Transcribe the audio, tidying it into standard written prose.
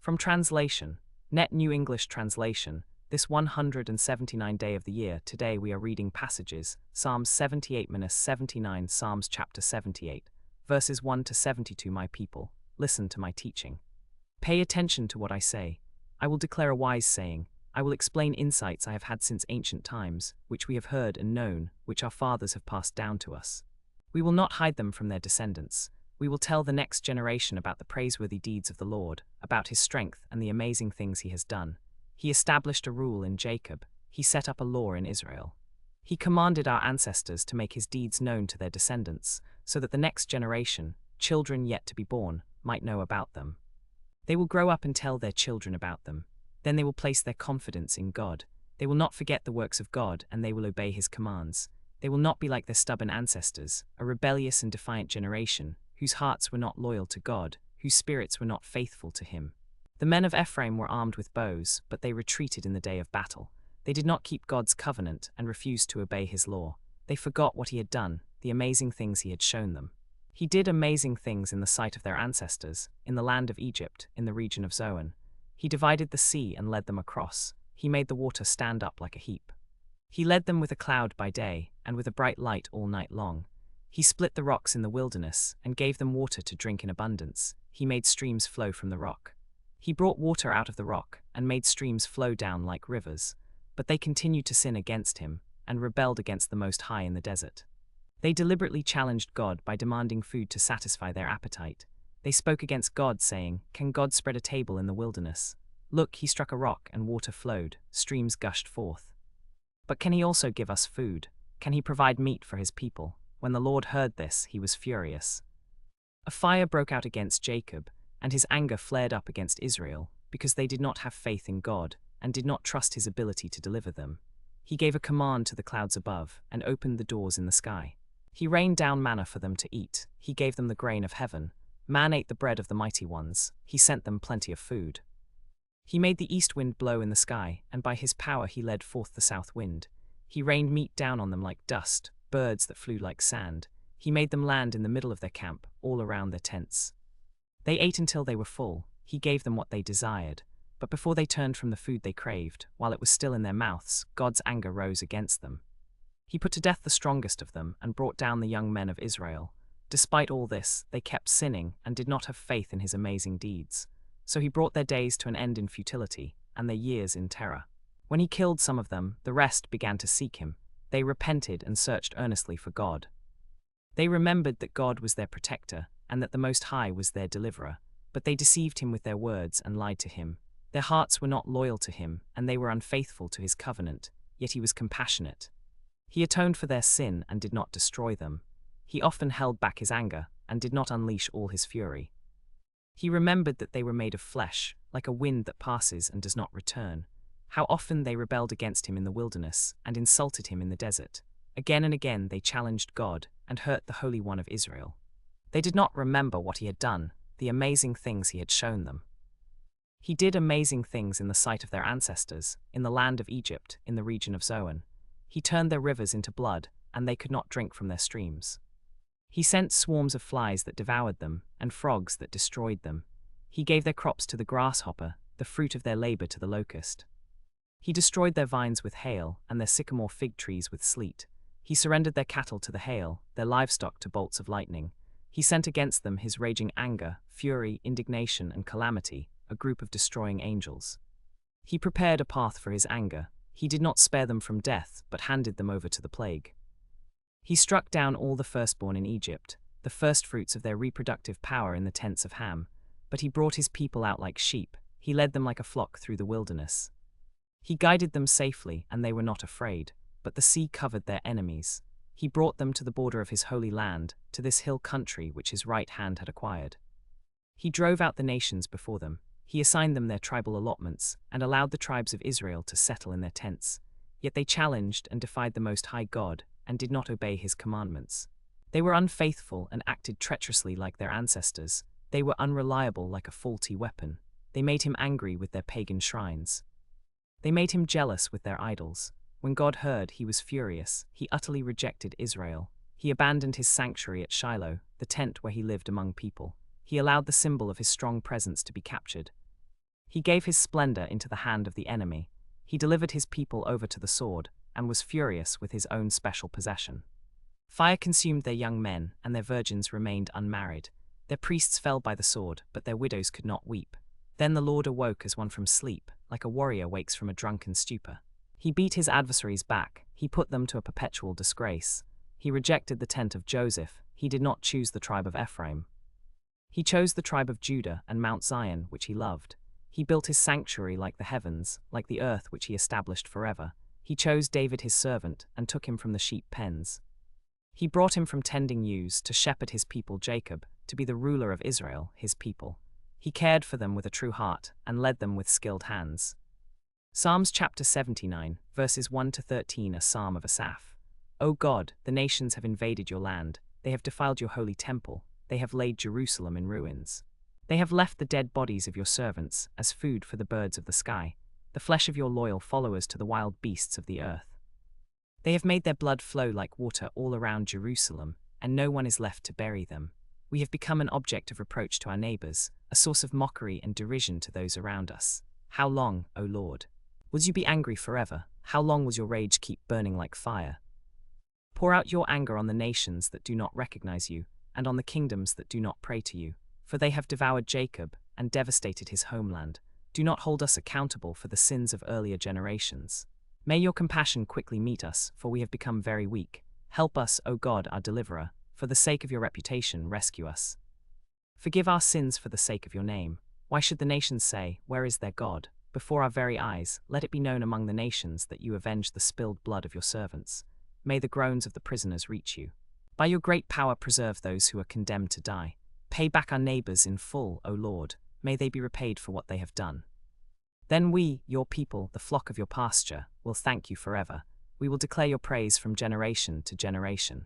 From translation, Net New English Translation, this 179th day of the year, today we are reading passages, Psalms 78-79, Psalms chapter 78, verses 1 to 72. My people, listen to my teaching. Pay attention to what I say. I will declare a wise saying. I will explain insights I have had since ancient times, which we have heard and known, which our fathers have passed down to us. We will not hide them from their descendants. We will tell the next generation about the praiseworthy deeds of the Lord, about his strength and the amazing things he has done. He established a rule in Jacob. He set up a law in Israel. He commanded our ancestors to make his deeds known to their descendants, so that the next generation, children yet to be born, might know about them. They will grow up and tell their children about them. Then they will place their confidence in God. They will not forget the works of God, and they will obey his commands. They will not be like their stubborn ancestors, a rebellious and defiant generation, whose hearts were not loyal to God, whose spirits were not faithful to him. The men of Ephraim were armed with bows, but they retreated in the day of battle. They did not keep God's covenant and refused to obey his law. They forgot what he had done, the amazing things he had shown them. He did amazing things in the sight of their ancestors, in the land of Egypt, in the region of Zoan. He divided the sea and led them across. He made the water stand up like a heap. He led them with a cloud by day, and with a bright light all night long. He split the rocks in the wilderness, and gave them water to drink in abundance. He made streams flow from the rock. He brought water out of the rock, and made streams flow down like rivers. But they continued to sin against him, and rebelled against the Most High in the desert. They deliberately challenged God by demanding food to satisfy their appetite. They spoke against God, saying, "Can God spread a table in the wilderness? Look, he struck a rock, and water flowed, streams gushed forth. But can he also give us food? Can he provide meat for his people?" When the Lord heard this, he was furious. A fire broke out against Jacob, and his anger flared up against Israel, because they did not have faith in God, and did not trust his ability to deliver them. He gave a command to the clouds above, and opened the doors in the sky. He rained down manna for them to eat. He gave them the grain of heaven. Man ate the bread of the mighty ones. He sent them plenty of food. He made the east wind blow in the sky, and by his power he led forth the south wind. He rained meat down on them like dust, birds that flew like sand. He made them land in the middle of their camp, all around their tents. They ate until they were full. He gave them what they desired. But before they turned from the food they craved, while it was still in their mouths, God's anger rose against them. He put to death the strongest of them, and brought down the young men of Israel. Despite all this, they kept sinning, and did not have faith in his amazing deeds. So he brought their days to an end in futility, and their years in terror. When he killed some of them, the rest began to seek him. They repented and searched earnestly for God. They remembered that God was their protector, and that the Most High was their deliverer. But they deceived him with their words and lied to him. Their hearts were not loyal to him, and they were unfaithful to his covenant, yet he was compassionate. He atoned for their sin and did not destroy them. He often held back his anger, and did not unleash all his fury. He remembered that they were made of flesh, like a wind that passes and does not return. How often they rebelled against him in the wilderness, and insulted him in the desert. Again and again they challenged God, and hurt the Holy One of Israel. They did not remember what he had done, the amazing things he had shown them. He did amazing things in the sight of their ancestors, in the land of Egypt, in the region of Zoan. He turned their rivers into blood, and they could not drink from their streams. He sent swarms of flies that devoured them, and frogs that destroyed them. He gave their crops to the grasshopper, the fruit of their labor to the locust. He destroyed their vines with hail, and their sycamore fig trees with sleet. He surrendered their cattle to the hail, their livestock to bolts of lightning. He sent against them his raging anger, fury, indignation, and calamity, a group of destroying angels. He prepared a path for his anger. He did not spare them from death, but handed them over to the plague. He struck down all the firstborn in Egypt, the firstfruits of their reproductive power in the tents of Ham. But he brought his people out like sheep. He led them like a flock through the wilderness. He guided them safely, and they were not afraid, but the sea covered their enemies. He brought them to the border of his holy land, to this hill country which his right hand had acquired. He drove out the nations before them. He assigned them their tribal allotments, and allowed the tribes of Israel to settle in their tents. Yet they challenged and defied the Most High God, and did not obey his commandments. They were unfaithful and acted treacherously like their ancestors. They were unreliable like a faulty weapon. They made him angry with their pagan shrines. They made him jealous with their idols. When God heard, he was furious. He utterly rejected Israel. He abandoned his sanctuary at Shiloh, the tent where he lived among people. He allowed the symbol of his strong presence to be captured. He gave his splendor into the hand of the enemy. He delivered his people over to the sword, and was furious with his own special possession. Fire consumed their young men, and their virgins remained unmarried. Their priests fell by the sword, but their widows could not weep. Then the Lord awoke as one from sleep, like a warrior wakes from a drunken stupor. He beat his adversaries back, he put them to a perpetual disgrace. He rejected the tent of Joseph, he did not choose the tribe of Ephraim. He chose the tribe of Judah and Mount Zion, which he loved. He built his sanctuary like the heavens, like the earth which he established forever. He chose David his servant, and took him from the sheep pens. He brought him from tending ewes to shepherd his people Jacob, to be the ruler of Israel, his people. He cared for them with a true heart, and led them with skilled hands. Psalms chapter 79, verses 1 to 13, a psalm of Asaph. O God, the nations have invaded your land, they have defiled your holy temple, they have laid Jerusalem in ruins. They have left the dead bodies of your servants as food for the birds of the sky, the flesh of your loyal followers to the wild beasts of the earth. They have made their blood flow like water all around Jerusalem, and no one is left to bury them. We have become an object of reproach to our neighbors, a source of mockery and derision to those around us. How long, O Lord? Will you be angry forever? How long will your rage keep burning like fire? Pour out your anger on the nations that do not recognize you, and on the kingdoms that do not pray to you. For they have devoured Jacob, and devastated his homeland. Do not hold us accountable for the sins of earlier generations. May your compassion quickly meet us, for we have become very weak. Help us, O God, our deliverer. For the sake of your reputation, rescue us. Forgive our sins for the sake of your name. Why should the nations say, where is their God? Before our very eyes, let it be known among the nations that you avenge the spilled blood of your servants. May the groans of the prisoners reach you. By your great power preserve those who are condemned to die. Pay back our neighbors in full, O Lord. May they be repaid for what they have done. Then we, your people, the flock of your pasture, will thank you forever. We will declare your praise from generation to generation.